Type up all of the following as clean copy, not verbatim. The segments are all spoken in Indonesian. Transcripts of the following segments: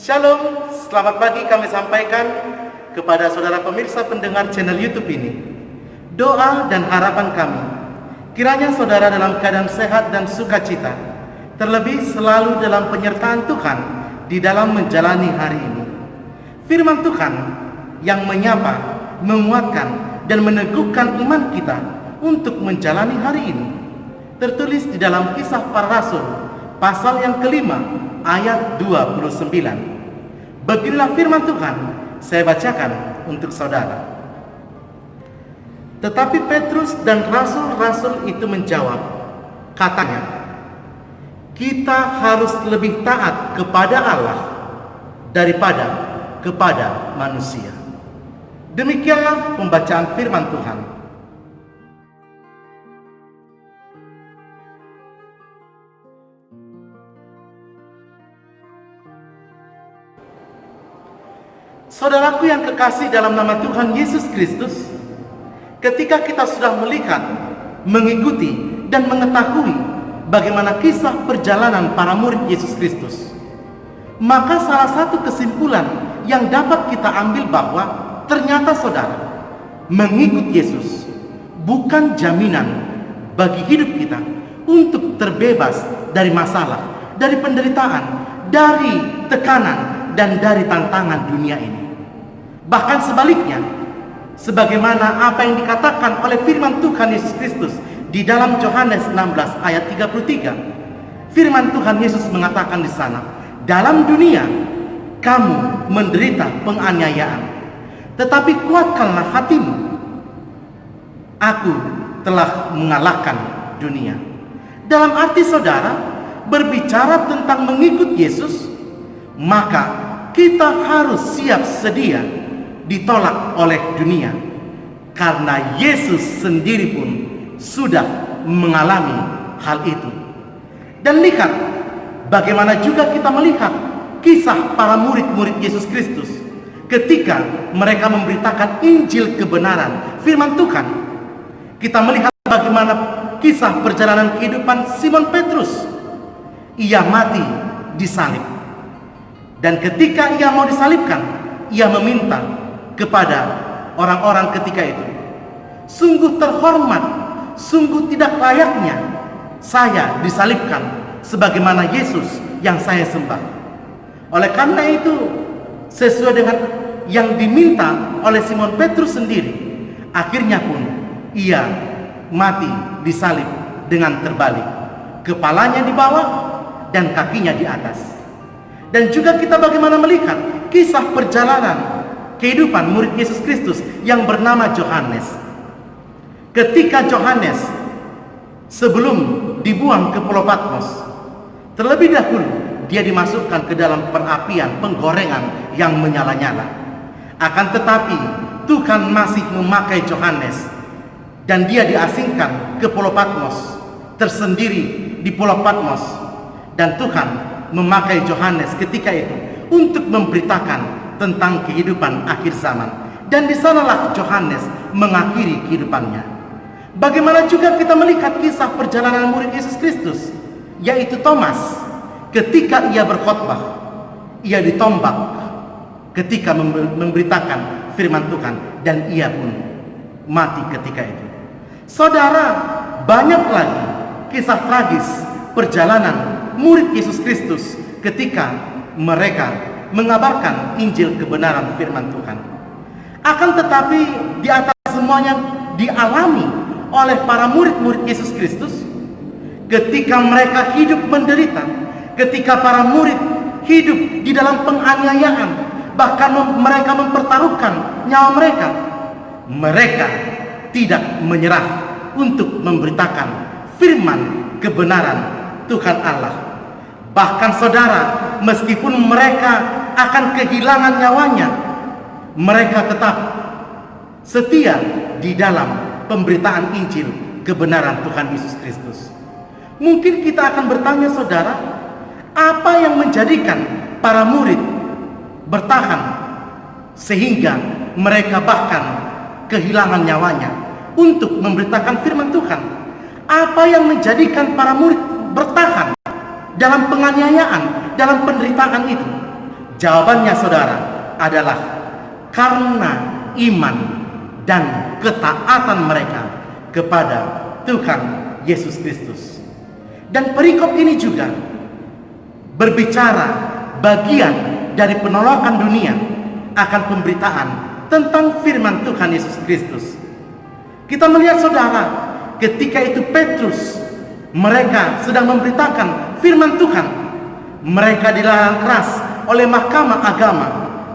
Shalom, selamat pagi kami sampaikan kepada saudara pemirsa pendengar channel YouTube ini. Doa dan harapan kami, kiranya saudara dalam keadaan sehat dan sukacita, terlebih selalu dalam penyertaan Tuhan di dalam menjalani hari ini. Firman Tuhan yang menyapa, menguatkan, dan meneguhkan iman kita untuk menjalani hari ini, tertulis di dalam Kisah Para Rasul, pasal yang kelima, ayat 29. Beginilah firman Tuhan, saya bacakan untuk saudara. Tetapi Petrus dan rasul-rasul itu menjawab, katanya, kita harus lebih taat kepada Allah daripada kepada manusia. Demikianlah pembacaan firman Tuhan. Saudaraku yang kekasih dalam nama Tuhan Yesus Kristus, ketika kita sudah melihat, mengikuti, dan mengetahui bagaimana kisah perjalanan para murid Yesus Kristus, maka salah satu kesimpulan yang dapat kita ambil bahwa ternyata saudara, mengikut Yesus bukan jaminan bagi hidup kita untuk terbebas dari masalah, dari penderitaan, dari tekanan, dan dari tantangan dunia ini. Bahkan sebaliknya, sebagaimana apa yang dikatakan oleh firman Tuhan Yesus Kristus di dalam Yohanes 16 ayat 33. Firman Tuhan Yesus mengatakan di sana, dalam dunia kamu menderita penganiayaan, tetapi kuatkanlah hatimu. Aku telah mengalahkan dunia. Dalam arti saudara, berbicara tentang mengikut Yesus, maka kita harus siap sedia ditolak oleh dunia, karena Yesus sendiri pun sudah mengalami hal itu. Dan lihat bagaimana juga kita melihat kisah para murid-murid Yesus Kristus ketika mereka memberitakan Injil kebenaran firman Tuhan. Kita melihat bagaimana kisah perjalanan kehidupan Simon Petrus. Ia mati disalib, dan ketika ia mau disalibkan, ia meminta kepada orang-orang ketika itu, sungguh terhormat, sungguh tidak layaknya saya disalibkan sebagaimana Yesus yang saya sembah. Oleh karena itu, sesuai dengan yang diminta oleh Simon Petrus sendiri, akhirnya pun ia mati disalib dengan terbalik, kepalanya di bawah dan kakinya di atas. Dan juga kita bagaimana melihat kisah perjalanan kehidupan murid Yesus Kristus yang bernama Yohanes. Ketika Yohanes sebelum dibuang ke Pulau Patmos, terlebih dahulu dia dimasukkan ke dalam perapian penggorengan yang menyala-nyala. Akan tetapi Tuhan masih memakai Yohanes, dan dia diasingkan ke Pulau Patmos, tersendiri di Pulau Patmos. Dan Tuhan memakai Yohanes ketika itu untuk memberitakan tentang kehidupan akhir zaman. Dan di sanalah Yohanes mengakhiri kehidupannya. Bagaimana juga kita melihat kisah perjalanan murid Yesus Kristus, yaitu Thomas, ketika ia berkhotbah, ia ditombak ketika memberitakan firman Tuhan, dan ia pun mati ketika itu. Saudara, banyak lagi kisah tragis perjalanan murid Yesus Kristus ketika mereka mengabarkan Injil kebenaran firman Tuhan. Akan tetapi di atas semuanya dialami oleh para murid-murid Yesus Kristus, ketika mereka hidup menderita, ketika para murid hidup di dalam penganiayaan, bahkan mereka mempertaruhkan nyawa mereka, mereka tidak menyerah untuk memberitakan firman kebenaran Tuhan Allah. Bahkan saudara, meskipun mereka akan kehilangan nyawanya, mereka tetap setia di dalam pemberitaan Injil kebenaran Tuhan Yesus Kristus. Mungkin kita akan bertanya saudara, apa yang menjadikan para murid bertahan sehingga mereka bahkan kehilangan nyawanya untuk memberitakan firman Tuhan? Apa yang menjadikan para murid bertahan dalam penganiayaan, dalam penderitaan itu? Jawabannya saudara adalah karena iman dan ketaatan mereka kepada Tuhan Yesus Kristus. Dan perikop ini juga berbicara bagian dari penolakan dunia akan pemberitaan tentang firman Tuhan Yesus Kristus. Kita melihat saudara, ketika itu Petrus, mereka sedang memberitakan firman Tuhan. Mereka dilarang keras oleh mahkamah agama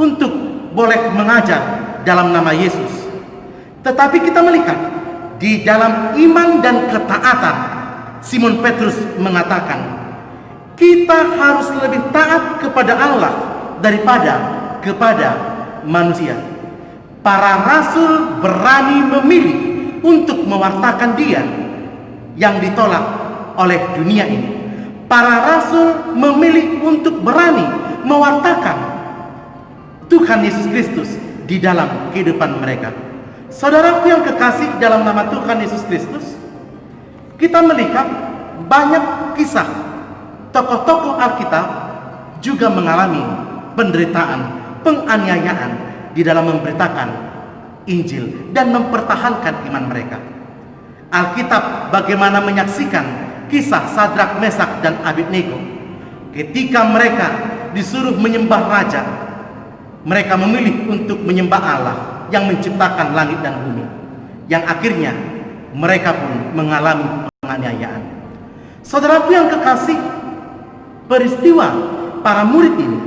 untuk boleh mengajar dalam nama Yesus. Tetapi kita melihat di dalam iman dan ketaatan, Simon Petrus mengatakan, kita harus lebih taat kepada Allah daripada kepada manusia. Para rasul berani memilih untuk mewartakan Dia yang ditolak oleh dunia ini. Para rasul memilih untuk berani mewartakan Tuhan Yesus Kristus di dalam kehidupan mereka. Saudaraku yang kekasih dalam nama Tuhan Yesus Kristus, kita melihat banyak kisah tokoh-tokoh Alkitab juga mengalami penderitaan, penganiayaan di dalam memberitakan Injil dan mempertahankan iman mereka. Alkitab bagaimana menyaksikan kisah Sadrak, Mesak, dan Abednego. Ketika mereka disuruh menyembah raja, mereka memilih untuk menyembah Allah yang menciptakan langit dan bumi, yang akhirnya mereka pun mengalami penganiayaan. Saudaraku yang kekasih, peristiwa para murid ini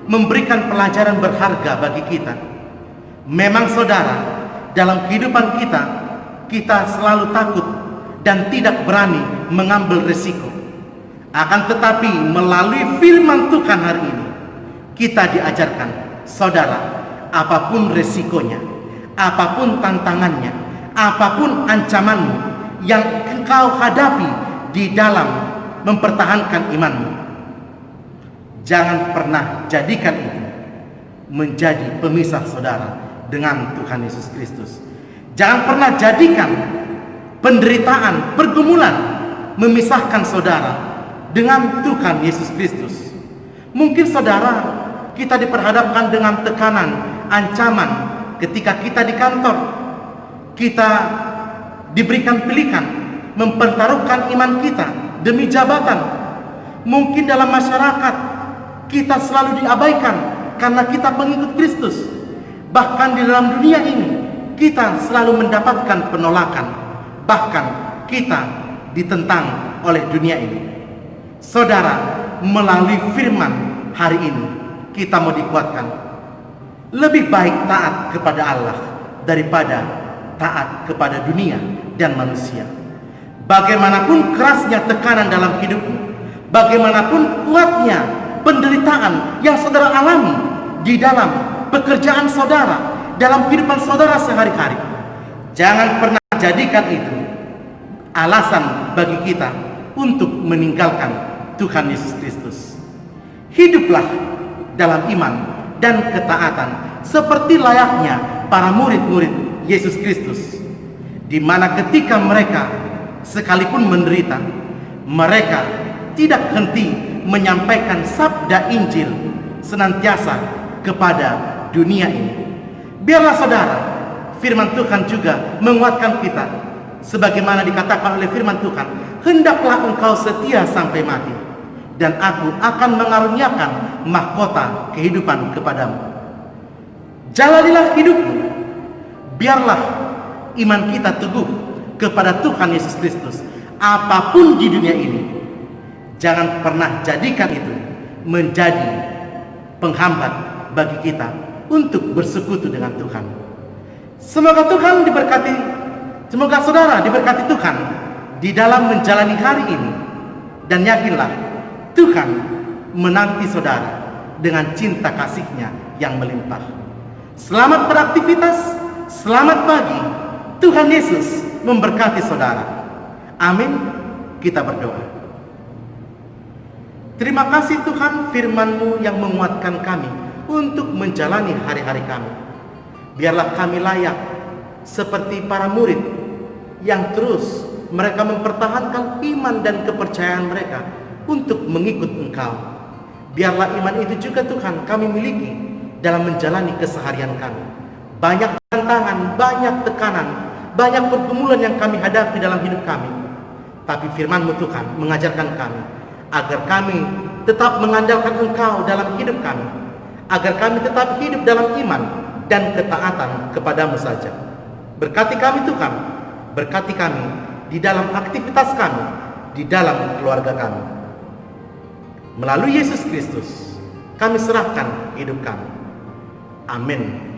memberikan pelajaran berharga bagi kita. Memang saudara, dalam kehidupan kita selalu takut dan tidak berani mengambil risiko. Akan tetapi melalui firman Tuhan hari ini, kita diajarkan, saudara, apapun risikonya, apapun tantangannya, apapun ancamanmu yang engkau hadapi di dalam mempertahankan imanmu, jangan pernah jadikan itu menjadi pemisah saudara dengan Tuhan Yesus Kristus. Jangan pernah jadikan penderitaan, pergumulan memisahkan saudara dengan Tuhan Yesus Kristus. Mungkin saudara, kita diperhadapkan dengan tekanan, ancaman ketika kita di kantor. Kita diberikan pilihan mempertaruhkan iman kita demi jabatan. Mungkin dalam masyarakat kita selalu diabaikan karena kita pengikut Kristus. Bahkan di dalam dunia ini kita selalu mendapatkan penolakan. Bahkan kita ditentang oleh dunia ini. Saudara, melalui firman hari ini kita mau dikuatkan. Lebih baik taat kepada Allah daripada taat kepada dunia dan manusia. Bagaimanapun kerasnya tekanan dalam hidupmu, bagaimanapun kuatnya penderitaan yang saudara alami di dalam pekerjaan saudara, dalam kehidupan saudara sehari-hari, jangan pernah jadikan itu alasan bagi kita untuk meninggalkan Tuhan Yesus Kristus. Hiduplah dalam iman dan ketaatan seperti layaknya para murid-murid Yesus Kristus, di mana ketika mereka sekalipun menderita, mereka tidak henti menyampaikan sabda Injil senantiasa kepada dunia ini. Biarlah saudara, firman Tuhan juga menguatkan kita, sebagaimana dikatakan oleh firman Tuhan, hendaklah engkau setia sampai mati, dan aku akan mengaruniakan mahkota kehidupan kepadamu. Jalanilah hidupmu, biarlah iman kita teguh kepada Tuhan Yesus Kristus. Apapun di dunia ini, jangan pernah jadikan itu menjadi penghambat bagi kita untuk bersekutu dengan Tuhan. Semoga Tuhan diberkati, semoga saudara diberkati Tuhan di dalam menjalani hari ini, dan yakinlah Tuhan menanti saudara dengan cinta kasih-Nya yang melimpah. Selamat beraktivitas, selamat pagi. Tuhan Yesus memberkati saudara. Amin. Kita berdoa. Terima kasih Tuhan, firman-Mu yang menguatkan kami untuk menjalani hari-hari kami. Biarlah kami layak seperti para murid yang terus mereka mempertahankan iman dan kepercayaan mereka untuk mengikut Engkau. Biarlah iman itu juga Tuhan kami miliki dalam menjalani keseharian kami. Banyak tantangan, banyak tekanan, banyak pergumulan yang kami hadapi dalam hidup kami. Tapi firman-Mu Tuhan mengajarkan kami agar kami tetap mengandalkan Engkau dalam hidup kami, agar kami tetap hidup dalam iman dan ketaatan kepada-Mu saja. Berkati kami Tuhan, berkati kami di dalam aktivitas kami, di dalam keluarga kami. Melalui Yesus Kristus, kami serahkan hidup kami. Amin.